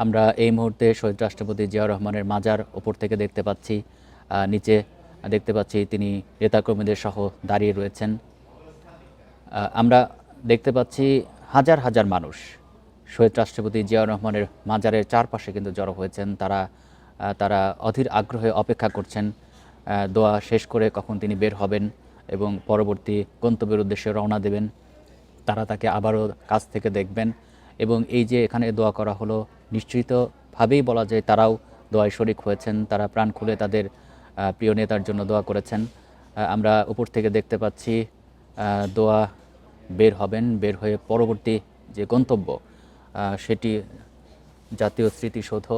আমরা এই মুহূর্তে শহীদ রাষ্ট্রপতি জিয়াউর রহমানের মাজার ওপর থেকে দেখতে পাচ্ছি, নিচে দেখতে পাচ্ছি তিনি নেতাকর্মীদের সহ দাঁড়িয়ে রয়েছেন। আমরা দেখতে পাচ্ছি হাজার হাজার মানুষ শহীদ রাষ্ট্রপতি জিয়াউর রহমানের মাজারের চারপাশে কিন্তু জড়ো হয়েছেন। তারা অধীর আগ্রহে অপেক্ষা করছেন দোয়া শেষ করে কখন তিনি বের হবেন এবং পরবর্তী গন্তব্যের উদ্দেশ্যে রওনা দেবেন। তারা তাকে আবারও কাছ থেকে দেখবেন এবং এই যে এখানে দোয়া করা হলো, নিশ্চিতভাবেই বলা যায় তারাও দোয়ায় শরিক হয়েছেন। তারা প্রাণ খুলে তাদের প্রিয় নেতার জন্য দোয়া করেছেন। আমরা উপর থেকে দেখতে পাচ্ছি দোয়া বের হবেন, বের হয়ে পরবর্তী যে গন্তব্য সেটি জাতীয় স্মৃতিসৌধ,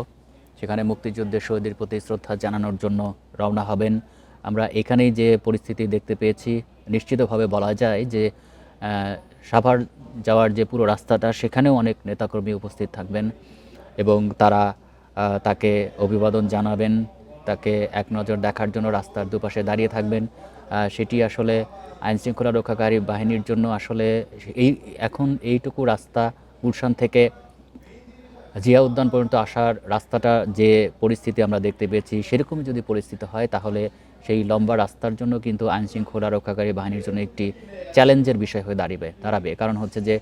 সেখানে মুক্তিযুদ্ধের শহীদের প্রতি শ্রদ্ধা জানানোর জন্য রওনা হবেন। আমরা এখানেই যে পরিস্থিতি দেখতে পেয়েছি, নিশ্চিতভাবে বলা যায় যে সাভার যাওয়ার যে পুরো রাস্তাটা, সেখানেও অনেক নেতাকর্মী উপস্থিত থাকবেন এবং তারা তাকে অভিবাদন জানাবেন, তাকে এক নজর দেখার জন্য রাস্তার দুপাশে দাঁড়িয়ে থাকবেন। সেটি আসলে আইনশৃঙ্খলা রক্ষাকারী বাহিনীর জন্য আসলে এখন এইটুকু রাস্তা গুলশান থেকে জিয়া উদ্যান পর্যন্ত আসার রাস্তাটা যে পরিস্থিতি আমরা দেখতে পেয়েছি, সেরকমই যদি পরিস্থিতি হয় তাহলে সেই লম্বা রাস্তার জন্য কিন্তু আইনশৃঙ্খলা রক্ষাকারী বাহিনীর জন্য একটি চ্যালেঞ্জের বিষয় হয়ে দাঁড়াবে। কারণ হচ্ছে যে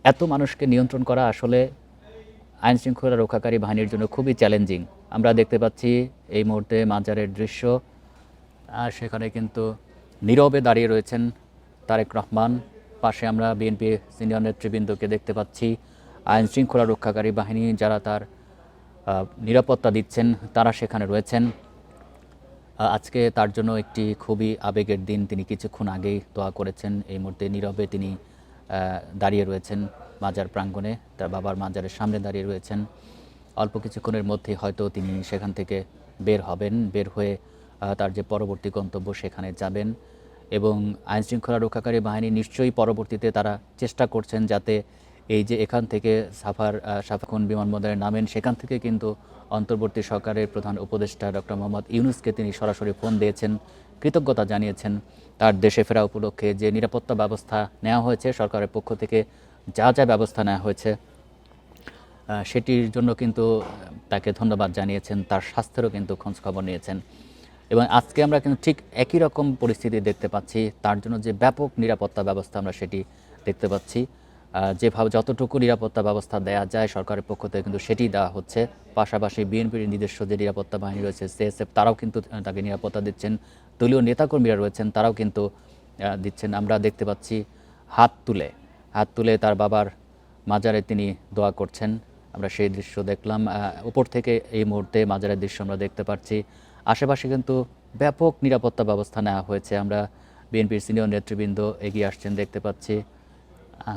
এত মানুষকে নিয়ন্ত্রণ করা আসলে আইনশৃঙ্খলা রক্ষাকারী বাহিনীর জন্য খুবই চ্যালেঞ্জিং। আমরা দেখতে পাচ্ছি এই মুহূর্তে মাজারের দৃশ্য, সেখানে কিন্তু নীরবে দাঁড়িয়ে রয়েছেন তারেক রহমান। পাশে আমরা বিএনপি সিনিয়র নেতৃবৃন্দকে দেখতে পাচ্ছি। আইনশৃঙ্খলা রক্ষাকারী বাহিনী যারা তার নিরাপত্তা দিচ্ছেন তারা সেখানে রয়েছেন। আজকে তার জন্য একটি খুবই আবেগের দিন। তিনি কিছুক্ষণ আগেই দোয়া করেছেন। এই মুহূর্তে নীরবে তিনি দাঁড়িয়ে রয়েছেন মাজার প্রাঙ্গণে, তার বাবার মাজারের সামনে দাঁড়িয়ে রয়েছেন। অল্প কিছুক্ষণের মধ্যেই হয়তো তিনি সেখান থেকে বের হবেন, বের হয়ে তার যে পরবর্তী গন্তব্য সেখানে যাবেন। এবং আইনশৃঙ্খলা রক্ষাকারী বাহিনী নিশ্চয়ই পরবর্তীতে তারা চেষ্টা করছেন যাতে এই যে এখান থেকে সাফাখন বিমানবন্দরে নামেন, সেখান থেকে কিন্তু অন্তর্বর্তী সরকারের প্রধান উপদেষ্টা ডক্টর মোহাম্মদ ইউনূসকে তিনি সরাসরি ফোন দিয়েছেন, কৃতজ্ঞতা জানিয়েছেন তার দেশে ফেরা উপলক্ষে যে নিরাপত্তা ব্যবস্থা নেওয়া হয়েছে সরকারের পক্ষ থেকে, যা যা ব্যবস্থা নেওয়া হয়েছে সেটির জন্য কিন্তু তাকে ধন্যবাদ জানিয়েছেন। তার স্বাস্থ্যেরও কিন্তু খোঁজখবর নিয়েছেন এবং আজকে আমরা কিন্তু ঠিক একই রকম পরিস্থিতি দেখতে পাচ্ছি। তার জন্য যে ব্যাপক নিরাপত্তা ব্যবস্থা আমরা সেটি দেখতে পাচ্ছি। যেভাবে যতটুকু নিরাপত্তা ব্যবস্থা দেওয়া যায় সরকারের পক্ষ থেকে কিন্তু সেটি দেওয়া হচ্ছে। পাশাপাশি বিএনপির নিজস্ব যে নিরাপত্তা বাহিনী রয়েছে সিএসএফ, তারাও কিন্তু তাকে নিরাপত্তা দিচ্ছেন। দলীয় নেতাকর্মীরা রয়েছেন, তারাও কিন্তু দিচ্ছেন। আমরা দেখতে পাচ্ছি হাত তুলে তার বাবার মাজারে তিনি দোয়া করছেন। আমরা সেই দৃশ্য দেখলাম উপর থেকে। এই মুহূর্তে মাজারের দৃশ্য আমরা দেখতে পাচ্ছি। আশেপাশে কিন্তু ব্যাপক নিরাপত্তা ব্যবস্থা নেওয়া হয়েছে। আমরা বিএনপির সিনিয়র নেতৃবৃন্দ এগিয়ে আসছেন দেখতে পাচ্ছি।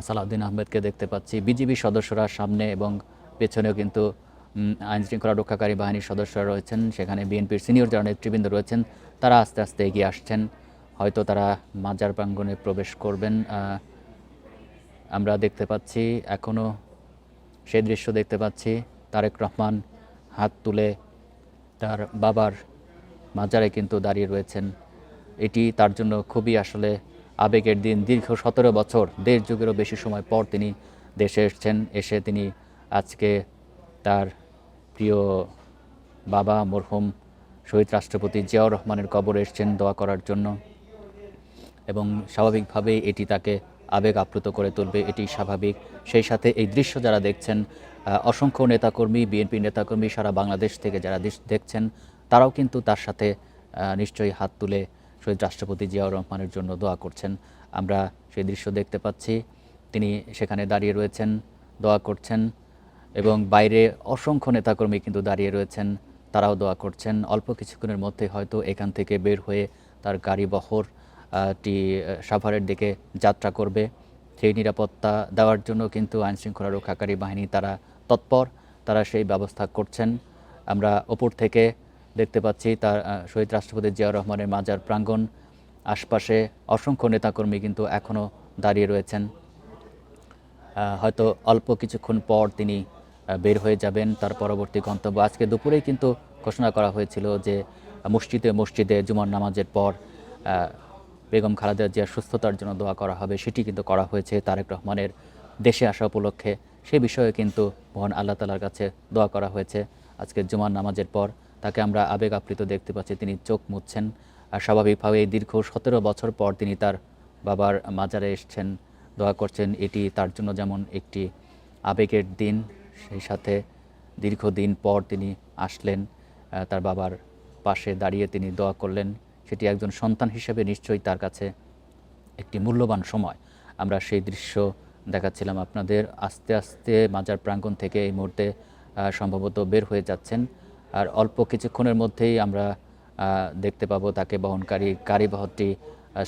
সালাউদ্দিন আহমেদকে দেখতে পাচ্ছি। বিজিবি সদস্যরা সামনে এবং পেছনেও কিন্তু আইনশৃঙ্খলা রক্ষাকারী বাহিনীর সদস্যরা রয়েছেন। সেখানে বিএনপির সিনিয়র যারা নেতৃবৃন্দ রয়েছেন তারা আস্তে আস্তে এগিয়ে আসছেন, হয়তো তারা মাজার প্রাঙ্গণে প্রবেশ করবেন। আমরা দেখতে পাচ্ছি এখনও সেই দৃশ্য দেখতে পাচ্ছি। তারেক রহমান হাত তুলে তার বাবার মাজারে কিন্তু দাঁড়িয়ে রয়েছেন। এটি তার জন্য খুবই আসলে আবেগের দিন। দীর্ঘ 17 বছর, 1.5 যুগেরও বেশি সময় পর তিনি দেশে এসেছেন। এসে তিনি আজকে তার প্রিয় বাবা মরহুম শহীদ রাষ্ট্রপতি জিয়াউর রহমানের কবরে এসেছেন দোয়া করার জন্য এবং স্বাভাবিকভাবেই এটি তাকে আবেগ আপ্লুত করে তুলবে, এটি স্বাভাবিক। সেই সাথে এই দৃশ্য যারা দেখছেন, অসংখ্য নেতাকর্মী, বিএনপি নেতাকর্মী সারা বাংলাদেশ থেকে যারা দেখছেন, তারাও কিন্তু তার সাথে নিশ্চয়ই হাত তুলে শহীদ রাষ্ট্রপতি জিয়াউর রহমানের জন্য দোয়া করছেন। আমরা সেই দৃশ্য দেখতে পাচ্ছি। তিনি সেখানে দাঁড়িয়ে রয়েছেন, দোয়া করছেন এবং বাইরে অসংখ্য নেতাকর্মী কিন্তু দাঁড়িয়ে রয়েছেন, তারাও দোয়া করছেন। অল্প কিছুক্ষণের মধ্যে হয়তো এখান থেকে বের হয়ে তার গাড়ি বহরটি সাভারের দিকে যাত্রা করবে। সেই নিরাপত্তা দেওয়ার জন্য কিন্তু আইনশৃঙ্খলা রক্ষাকারী বাহিনী তারা তৎপর, তারা সেই ব্যবস্থা করছেন। আমরা ওপর থেকে দেখতে পাচ্ছি তার শহীদ রাষ্ট্রপতি জিয়াউর রহমানের মাজার প্রাঙ্গণ, আশপাশে অসংখ্য নেতাকর্মী কিন্তু এখনও দাঁড়িয়ে রয়েছেন। হয়তো অল্প কিছুক্ষণ পর তিনি বের হয়ে যাবেন তার পরবর্তী গন্তব্য। আজকে দুপুরেই কিন্তু ঘোষণা করা হয়েছিল যে মসজিদে জুমার নামাজের পর বেগম খালেদা জিয়ার সুস্থতার জন্য দোয়া করা হবে। সেটি কিন্তু করা হয়েছে তারেক রহমানের দেশে আসা উপলক্ষে। সে বিষয়ে কিন্তু মহান আল্লাহ তাআলার কাছে দোয়া করা হয়েছে। আজকে জুমার নামাজের পর তাকে আমরা আবেগ আপ্লুত দেখতে পাচ্ছি, তিনি চোখ মুছছেন। আর স্বাভাবিকভাবে এই দীর্ঘ ১৭ বছর পর তিনি তার বাবার মাজারে এসেছেন, দোয়া করছেন। এটি তার জন্য যেমন একটি আবেগের দিন, সেই সাথে দীর্ঘদিন পর তিনি আসলেন, তার বাবার পাশে দাঁড়িয়ে তিনি দোয়া করলেন। সেটি একজন সন্তান হিসেবে নিশ্চয়ই তার কাছে একটি মূল্যবান সময়। আমরা সেই দৃশ্য দেখাচ্ছিলাম আপনাদের। আস্তে আস্তে মাজার প্রাঙ্গণ থেকে এই মুহূর্তে সম্ভবত বের হয়ে যাচ্ছেন। আর অল্প কিছুক্ষণের মধ্যেই আমরা দেখতে পাবো তাকে বহনকারী গাড়িবহরটি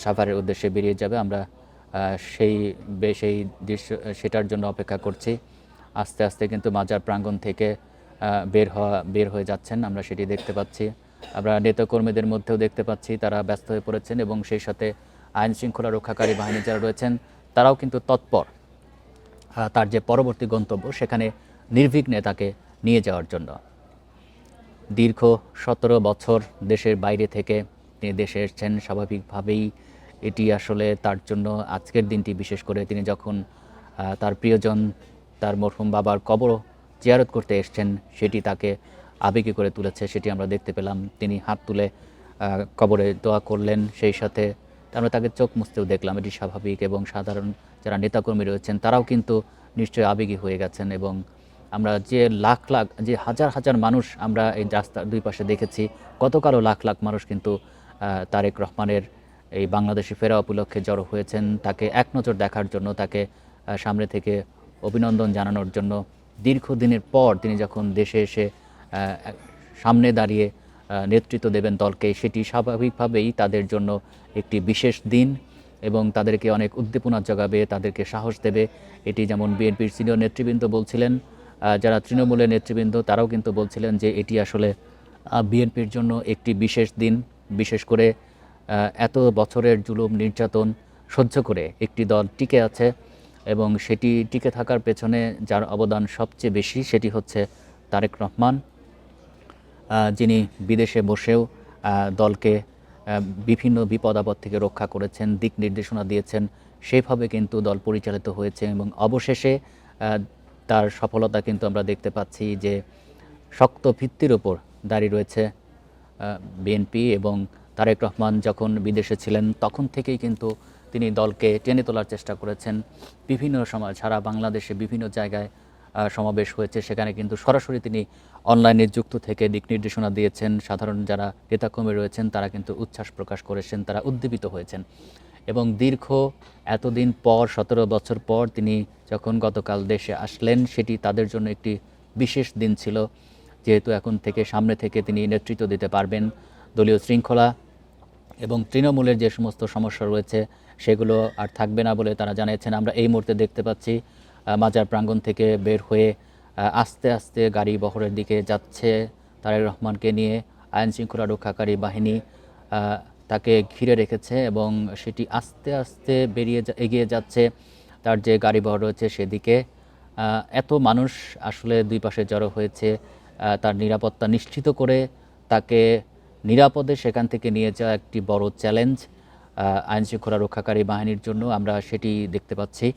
সাভারের উদ্দেশ্যে বেরিয়ে যাবে। আমরা সেই দৃশ্য সেটার জন্য অপেক্ষা করছি। আস্তে আস্তে কিন্তু মাজার প্রাঙ্গণ থেকে বের হয়ে যাচ্ছেন, আমরা সেটি দেখতে পাচ্ছি। আমরা নেতাকর্মীদের মধ্যেও দেখতে পাচ্ছি তারা ব্যস্ত হয়ে পড়েছেন, এবং সেই সাথে আইন শৃঙ্খলা রক্ষাকারী বাহিনী যারা রয়েছেন তারাও কিন্তু তৎপর তার যে পরবর্তী গন্তব্য সেখানে নির্বিঘ্নে তাকে নিয়ে যাওয়ার জন্য। দীর্ঘ ১৭ বছর দেশের বাইরে থেকে তিনি দেশে এসেছেন। স্বাভাবিকভাবেই এটি আসলে তার জন্য আজকের দিনটি বিশেষ করে তিনি যখন তার প্রিয়জন তার মরহুম বাবার কবর জিয়ারত করতে এসেছেন সেটি তাকে আবেগী করে তুলেছে, সেটি আমরা দেখতে পেলাম। তিনি হাত তুলে কবরে দোয়া করলেন, সেই সাথে আমরা তাকে চোখ মুছতেও দেখলাম। এটি স্বাভাবিক, এবং সাধারণ যারা নেতাকর্মী রয়েছেন তারাও কিন্তু নিশ্চয়ই আবেগী হয়ে গেছেন। এবং আমরা যে লাখ লাখ, যে হাজার হাজার মানুষ আমরা এই রাস্তার দুই পাশে দেখেছি, গতকালও লাখ লাখ মানুষ কিন্তু তারেক রহমানের এই বাংলাদেশে ফেরা উপলক্ষে জড়ো হয়েছেন তাকে এক নজর দেখার জন্য, তাকে সামনে থেকে অভিনন্দন জানানোর জন্য। দীর্ঘদিনের পর তিনি যখন দেশে এসে সামনে দাঁড়িয়ে নেতৃত্ব দেবেন দলকে, সেটি স্বাভাবিকভাবেই তাদের জন্য একটি বিশেষ দিন, এবং তাদেরকে অনেক উদ্দীপনা জগাবে, তাদেরকে সাহস দেবে। এটি যেমন বিএনপির সিনিয়র নেতৃবৃন্দ বলছিলেন, যারা তৃণমূলের নেতৃবৃন্দ তারাও কিন্তু বলছিলেন যে এটি আসলে বিএনপির জন্য একটি বিশেষ দিন। বিশেষ করে এত বছরের জুলুম নির্যাতন সহ্য করে একটি দল টিকে আছে, এবং সেটি টিকে থাকার পেছনে যার অবদান সবচেয়ে বেশি সেটি হচ্ছে তারেক রহমান, যিনি বিদেশে বসেও দলকে বিভিন্ন বিপদ আপদ থেকে রক্ষা করেছেন, দিক নির্দেশনা দিয়েছেন। সেইভাবে কিন্তু দল পরিচালিত হয়েছে, এবং অবশেষে তার সফলতা কিন্তু আমরা দেখতে পাচ্ছি যে শক্ত ভিত্তির উপর দাঁড়িয়ে রয়েছে বিএনপি। এবং তারেক রহমান যখন বিদেশে ছিলেন তখন থেকেই কিন্তু তিনি দলকে টেনে তোলার চেষ্টা করেছেন। বিভিন্ন সময় সারা বাংলাদেশে বিভিন্ন জায়গায় সমাবেশ হয়েছে, সেখানে কিন্তু সরাসরি তিনি অনলাইনে যুক্ত থেকে দিক নির্দেশনা দিয়েছেন। সাধারণ যারা নেতাকর্মী রয়েছেন তারা কিন্তু উচ্ছ্বাস প্রকাশ করেছেন, তারা উদ্দীপিত হয়েছেন। এবং দীর্ঘ এতদিন পর ১৭ বছর পর তিনি যখন গতকাল দেশে আসলেন, সেটি তাদের জন্য একটি বিশেষ দিন ছিল, যেহেতু এখন থেকে সামনে থেকে তিনি নেতৃত্ব দিতে পারবেন। দলীয় শৃঙ্খলা এবং তৃণমূলের যে সমস্ত সমস্যা রয়েছে সেগুলো আর থাকবে না বলে তারা জানিয়েছেন। আমরা এই মুহূর্তে দেখতে পাচ্ছি মাজার প্রাঙ্গণ থেকে বের হয়ে আস্তে আস্তে গাড়ি বহরের দিকে যাচ্ছে তারেক রহমানকে নিয়ে। আইন শৃঙ্খলা রক্ষাকারী বাহিনী তাকে ঘিরে রেখেছে, এবং সেটি আস্তে আস্তে এগিয়ে যাচ্ছে তার যে গাড়ি বহর রয়েছে সেদিকে। এত মানুষ আসলে দুই পাশে জড়ো হয়েছে, তার নিরাপত্তা নিশ্চিত করে তাকে নিরাপদে সেখান থেকে নিয়ে যাওয়া একটি বড় চ্যালেঞ্জ আইন শৃঙ্খলা রক্ষাকারী বাহিনীর জন্য। আমরা সেটি দেখতে পাচ্ছি।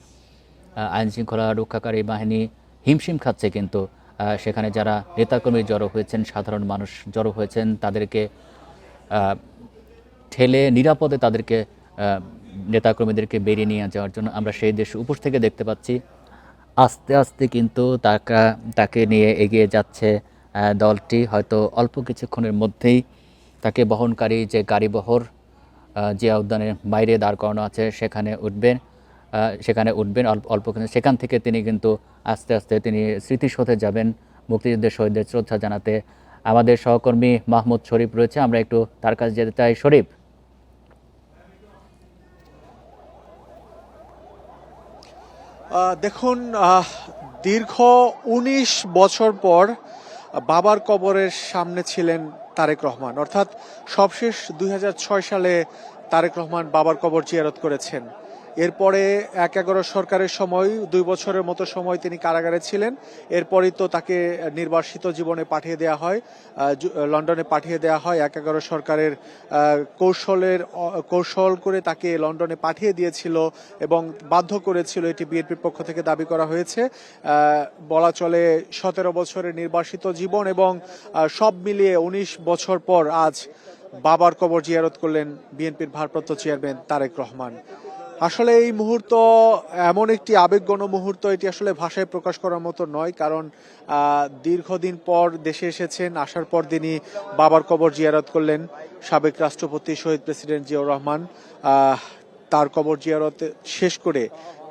আইন শৃঙ্খলা রক্ষাকারী বাহিনী হিমশিম খাচ্ছে, কিন্তু সেখানে যারা নেতাকর্মী জড়ো হয়েছেন, সাধারণ মানুষ জড়ো হয়েছেন, তাদেরকে ঠেলে নিরাপদে তাদেরকে নেতাকর্মীদেরকে বেরিয়ে নিয়ে যাওয়ার জন্য আমরা সেই দেশ উপর থেকে দেখতে পাচ্ছি। আস্তে আস্তে কিন্তু তাকে নিয়ে এগিয়ে যাচ্ছে দলটি। হয়তো অল্প কিছুক্ষণের মধ্যেই তাকে বহনকারী যে গাড়িবহর জিয়া উদ্যানের বাইরে দাঁড় করানো আছে সেখানে উঠবেন অল্প সেখান থেকে তিনি কিন্তু আস্তে আস্তে তিনি স্মৃতিসৌধে যাবেন মুক্তিযুদ্ধের শহীদদের শ্রদ্ধা জানাতে। আমাদের সহকর্মী মাহমুদ শরীফ রয়েছে, আমরা একটু তার কাছে যেতে চাই। শরীফ, দেখুন, দীর্ঘ ১৯ বছর পর বাবার কবরের সামনে ছিলেন তারেক রহমান। অর্থাৎ সবশেষ ২০০৬ সালে তারেক রহমান বাবার কবর জিয়ারত করেছেন। এরপরে ১/১১ সরকারের সময় ২ বছরের মতো সময় তিনি কারাগারে ছিলেন। এরপরই তো তাকে নির্বাসিত জীবনে পাঠিয়ে দেওয়া হয়, লন্ডনে পাঠিয়ে দেওয়া হয়। ১/১১ সরকারের কৌশল করে তাকে লন্ডনে পাঠিয়ে দিয়েছিল এবং বাধ্য করেছিল, এটি বিএনপির পক্ষ থেকে দাবি করা হয়েছে। বলা চলে ১৭ বছরের নির্বাসিত জীবন এবং সব মিলিয়ে ১৯ বছর পর আজ বাবার কবর জিয়ারত করলেন বিএনপির ভারপ্রাপ্ত চেয়ারম্যান তারেক রহমান। আসলে এই মুহূর্ত এমন একটি আবেগঘন মুহূর্ত, এটি আসলে ভাষায় প্রকাশ করার মতো নয়। কারণ দীর্ঘদিন পর দেশে এসেছেন, আসার পর তিনি বাবার কবর জিয়ারত করলেন। সাবেক রাষ্ট্রপতি শহীদ প্রেসিডেন্ট জিয়াউর রহমান তার কবর জিয়ারত শেষ করে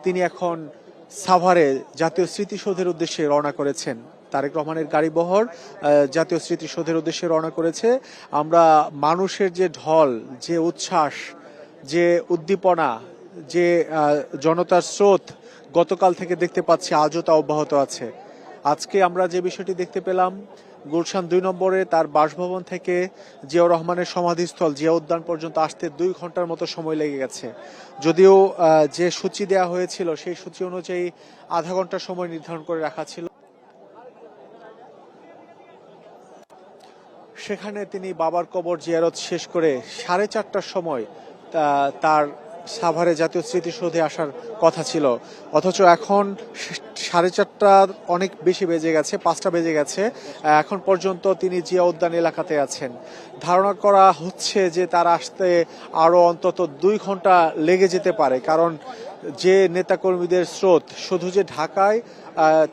তিনি এখন সাভারে জাতীয় স্মৃতিসৌধের উদ্দেশ্যে রওনা করেছেন। তারেক রহমানের গাড়িবহর জাতীয় স্মৃতিসৌধের উদ্দেশ্যে রওনা করেছে। আমরা মানুষের যে ঢল, যে উচ্ছ্বাস, যে উদ্দীপনা, যে জনতার স্রোত গতকাল থেকে দেখতে পাচ্ছি, আজও তা অব্যাহত আছে। আজকে আমরা যে বিষয়টি দেখতে পেলাম, গুলশান ২ নম্বরে তার বাসভবন থেকে জিয়াউর রহমানের সমাধিস্থল জিয়া উদ্যান পর্যন্ত আসতে ২ ঘন্টার মতো সময় লেগে গেছে। যদিও যে সূচি দেওয়া হয়েছিল সেই সূচি অনুযায়ী আধা ঘন্টা সময় নির্ধারণ করে রাখা ছিল। সেখানে তিনি বাবার কবর জিয়ারত শেষ করে 4:30টার সময় তার সাভারে জাতীয় স্মৃতিসৌধে আসার কথা ছিল। অথচ এখন 4:30 অনেক বেশি বেজে গেছে, 5টা বেজে গেছে। এখন পর্যন্ত তিনি জিয়া উদ্যান এলাকাতে আছেন। ধারণা করা হচ্ছে যে তার আসতে আরো অন্তত 2 ঘন্টা লেগে যেতে পারে। কারণ যে নেতাকর্মীদের স্রোত শুধু যে ঢাকায়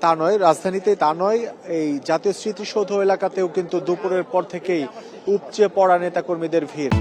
তা নয়, রাজধানীতে তা নয়, এই জাতীয় স্মৃতিসৌধ এলাকাতেও কিন্তু দুপুরের পর থেকেই উপচে পড়া নেতাকর্মীদের ভিড়।